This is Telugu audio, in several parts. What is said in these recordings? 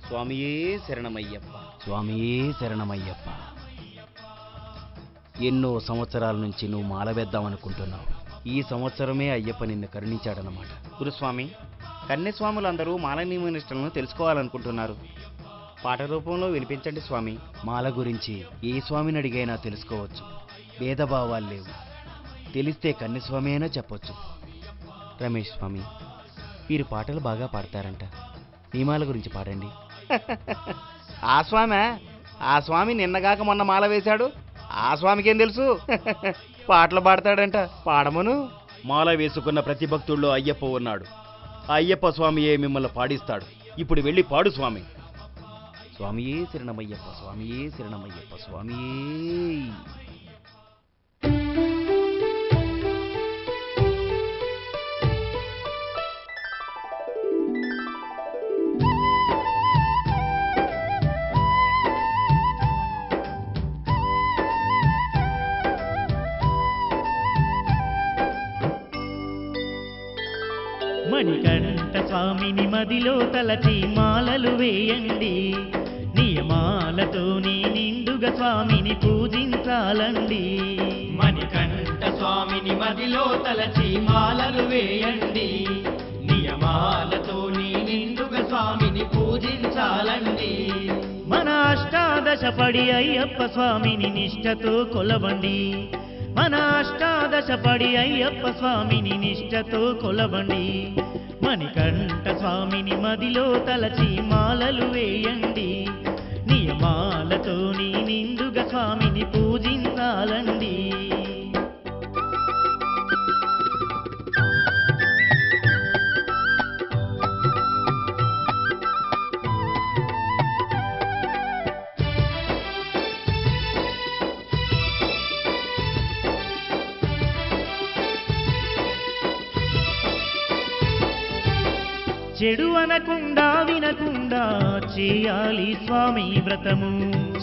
స్వామియే శరణమయ్యప్ప. స్వామియే శరణమయ్యప్ప. ఎన్నో సంవత్సరాల నుంచి నువ్వు మాల వేద్దామనుకుంటున్నావు. ఈ సంవత్సరమే అయ్యప్ప నిన్ను కరుణించాడన్నమాట. గురుస్వామి, కన్యస్వాములందరూ మాల నియమ నిష్టలను తెలుసుకోవాలనుకుంటున్నారు. పాట రూపంలో వినిపించండి స్వామి. మాల గురించి ఏ స్వామిని అడిగైనా తెలుసుకోవచ్చు. భేదభావాలు లేవు. తెలిస్తే కన్యస్వామి అయినా చెప్పొచ్చు. రమేష్ స్వామి, వీరు పాటలు బాగా పాడతారంట. నియమాల గురించి పాడండి. ఆ స్వామి నిన్నగాక మొన్న మాల వేశాడు. ఆ స్వామికేం తెలుసు? పాటలు పాడతాడంట. పాడమను. మాల వేసుకున్న ప్రతి భక్తుల్లో అయ్యప్ప ఉన్నాడు. అయ్యప్ప స్వామియే మిమ్మల్ని పాడిస్తాడు. ఇప్పుడు వెళ్ళి పాడు స్వామి. స్వామియే శరణమయ్యప్ప, స్వామియే శరణమయ్యప్ప, స్వామియే. మణికంఠ స్వామిని మదిలో తలచి మాలలు వేయండి. నియమాలతో నిండుగా స్వామిని పూజించాలండి. మణికంఠ స్వామిని మదిలో తలచి మాలలు వేయండి. నియమాలతో నిండుగా స్వామిని పూజించాలండి. మన అష్టాదశ పడి అయ్యప్ప స్వామిని నిష్ఠతో కొలవండి. మన అష్టాదశ పడి అయ్యప్ప స్వామిని నిష్ఠతో కొలవండి. మణికంఠ స్వామిని మదిలో తలచి మాలలు వేయండి. నియమాలతో నిండుగా స్వామిని పూజించాలండి. చెడు అనకుండా వినకుండా చేయాలి స్వామి వ్రతము.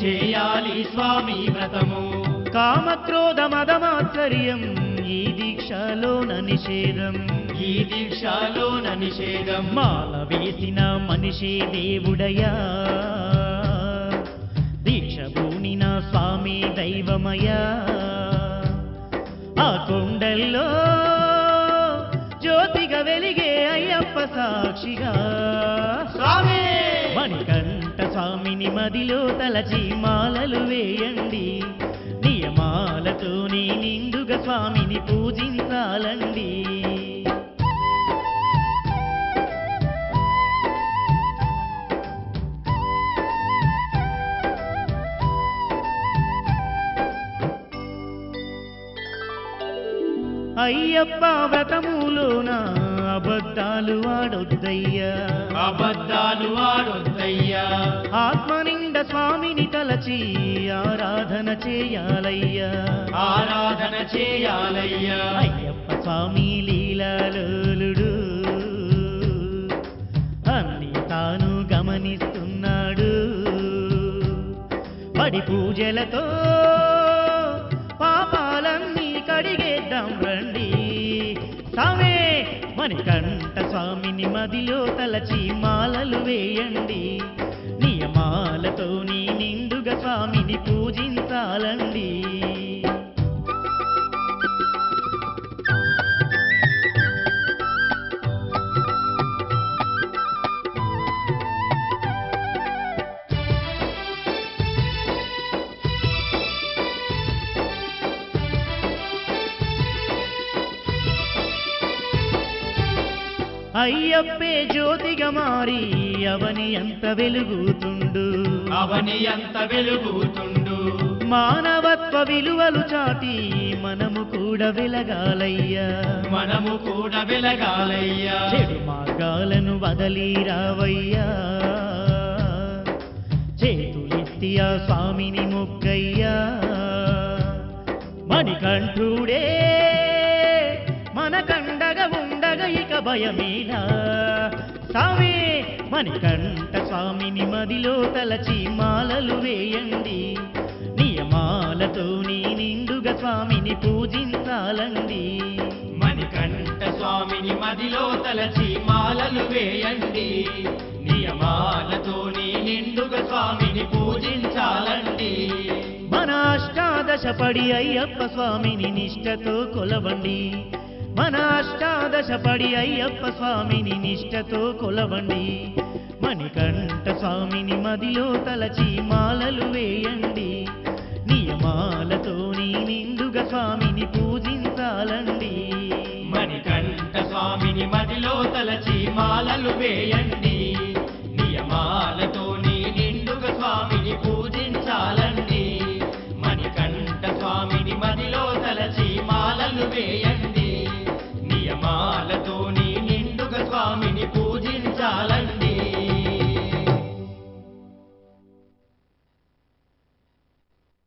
చేయాలి స్వామి వ్రతము. కామక్రోధ మదమాత్సర్యం ఈ దీక్షలోన నిషేధం. ఈ దీక్షలోన నిషేధం. మాల వేసిన మనిషి దేవుడయా, దీక్ష భూనిన స్వామి దైవమయా. ఆ కొండల్లో జ్యోతిగా వెలిగే అయ్యప్ప సాక్షిగా స్వామి. మణికంఠ స్వామిని మదిలో తలచి మాలలు వేయండి. నియమాలతో నిండుగా స్వామిని పూజించాలండి. అయ్యప్ప వ్రతములోన అబద్ధాలు ఆడొద్దయ్యా. అబద్ధాలు ఆడొద్దయ్యా. ఆత్మ నిండ స్వామిని తలచి ఆరాధన చేయాలయ్యా. ఆరాధన చేయాలయ్యా. అయ్యప్ప స్వామి లీలాలోలుడు, అన్ని తాను గమనిస్తున్నాడు. పడి పూజలతో పాపాలన్నీ కడిగేద్దాం రండి. స్వామి మణికంఠ స్వామిని మదిలో తలచి మాలలు వేయండి. నియమాలతో నిండుగా స్వామిని పూజించాలండి. అయ్యప్పే జ్యోతిగా మారి అవని ఎంత వెలుగుతుండు. అవని ఎంత వెలుగుతుండు. మానవత్వ విలువలు చాటి మనము కూడా వెలగాలయ్యా. మనము కూడా వెలగాలయ్యా. చెడు మార్గాలను వదలి రావయ్యా. చేతులెత్తి ఆ స్వామిని మొక్కయ్యా. మణికంఠుడే మనకండగా ఉండగా ఇక భయమేనా. స్వామి మణికంఠ స్వామిని మదిలో తలచి మాలలు వేయండి. నియమాలతో నిండుగా స్వామిని పూజించాలండి. మణికంఠ స్వామిని మదిలో తలచి మాలలు వేయండి. నియమాలతో నిండుగా స్వామిని పూజించాలండి. మన అష్టాదశ పడి అయ్యప్ప స్వామిని నిష్టతో కొలవండి. మన అష్టాదశ పడి అయ్యప్ప స్వామిని నిష్టతో కొలవండి. మణికంఠ స్వామిని మదిలో తలచి మాలలు వేయండి. నియమాలతో నిండుగా స్వామిని పూజించాలండి. మణికంఠ స్వామిని మదిలో తలచి మాలలు వేయండి. నియమాలతో నిండుగా స్వామిని పూజించాలండి. మణికంఠ స్వామిని మదిలో తలచి మాలలు వేయండి.